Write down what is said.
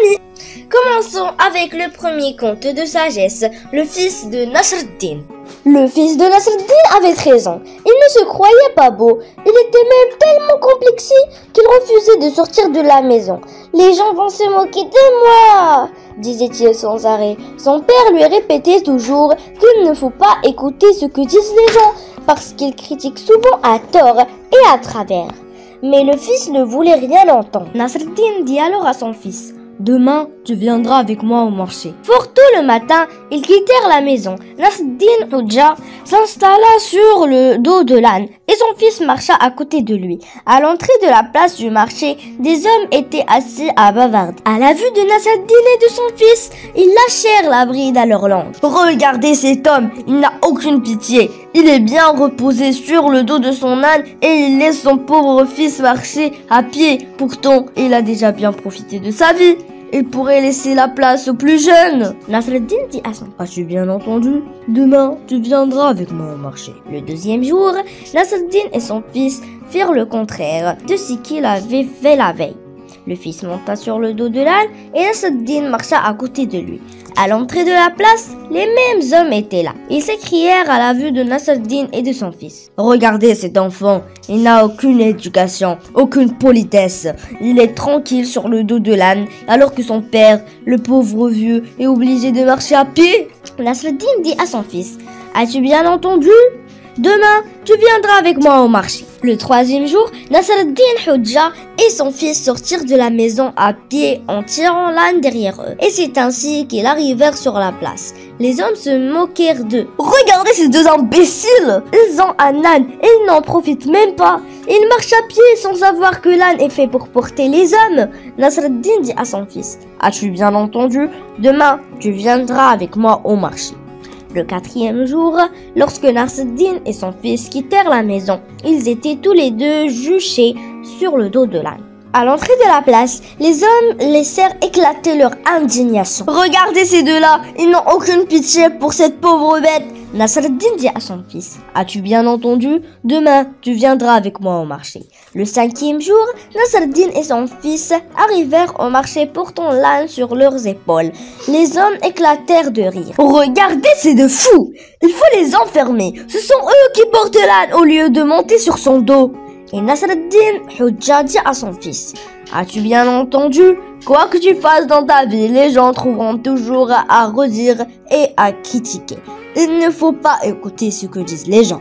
amis. Commençons avec le premier conte de sagesse, le fils de Nasr ad-Din. Le fils de Nasr ad-Din avait 13 ans. Il ne se croyait pas beau. Il était même tellement complexé qu'il refusait de sortir de la maison. « Les gens vont se moquer de moi !» disait-il sans arrêt. Son père lui répétait toujours qu'il ne faut pas écouter ce que disent les gens parce qu'ils critiquent souvent à tort et à travers. Mais le fils ne voulait rien entendre. Nasr ad-Din dit alors à son fils: « Demain, tu viendras avec moi au marché. » Fort tôt le matin, ils quittèrent la maison. Nasr ad-Din Hujja s'installa sur le dos de l'âne et son fils marcha à côté de lui. À l'entrée de la place du marché, des hommes étaient assis à bavarder. À la vue de Nasr ad-Din et de son fils, ils lâchèrent la bride à leur langue. « Regardez cet homme, il n'a aucune pitié. Il est bien reposé sur le dos de son âne et il laisse son pauvre fils marcher à pied. Pourtant, il a déjà bien profité de sa vie. Il pourrait laisser la place aux plus jeunes. » Nasr ad-Din dit à son fils: « As-tu bien entendu? Demain, tu viendras avec moi au marché. » Le deuxième jour, Nasr ad-Din et son fils firent le contraire de ce qu'il avait fait la veille. Le fils monta sur le dos de l'âne et Nasr ad-Din marcha à côté de lui. À l'entrée de la place, les mêmes hommes étaient là. Ils s'écrièrent à la vue de Nasr ad-Din et de son fils: « Regardez cet enfant, il n'a aucune éducation, aucune politesse. Il est tranquille sur le dos de l'âne, alors que son père, le pauvre vieux, est obligé de marcher à pied. » Nasr ad-Din dit à son fils: « As-tu bien entendu? Demain, tu viendras avec moi au marché. » Le troisième jour, Nasr ad-Din Hujja et son fils sortirent de la maison à pied en tirant l'âne derrière eux. Et c'est ainsi qu'ils arrivèrent sur la place. Les hommes se moquèrent d'eux. « Regardez ces deux imbéciles! Ils ont un âne et ils n'en profitent même pas. Ils marchent à pied sans savoir que l'âne est fait pour porter les hommes. » Nasr ad-Din dit à son fils: « As-tu bien entendu? Demain, tu viendras avec moi au marché. » Le quatrième jour, lorsque Nasr ad-Din et son fils quittèrent la maison, ils étaient tous les deux juchés sur le dos de l'âne. À l'entrée de la place, les hommes laissèrent éclater leur indignation. « Regardez ces deux-là, ils n'ont aucune pitié pour cette pauvre bête. » Nasr ad-Din dit à son fils: « As-tu bien entendu? Demain, tu viendras avec moi au marché. » Le cinquième jour, Nasr ad-Din et son fils arrivèrent au marché portant l'âne sur leurs épaules. Les hommes éclatèrent de rire. « Regardez ces deux fous! Il faut les enfermer. Ce sont eux qui portent l'âne au lieu de monter sur son dos. » Et Nasr ad-Din Hujja dit à son fils: « As-tu bien entendu? Quoi que tu fasses dans ta vie, les gens trouveront toujours à redire et à critiquer. Il ne faut pas écouter ce que disent les gens. »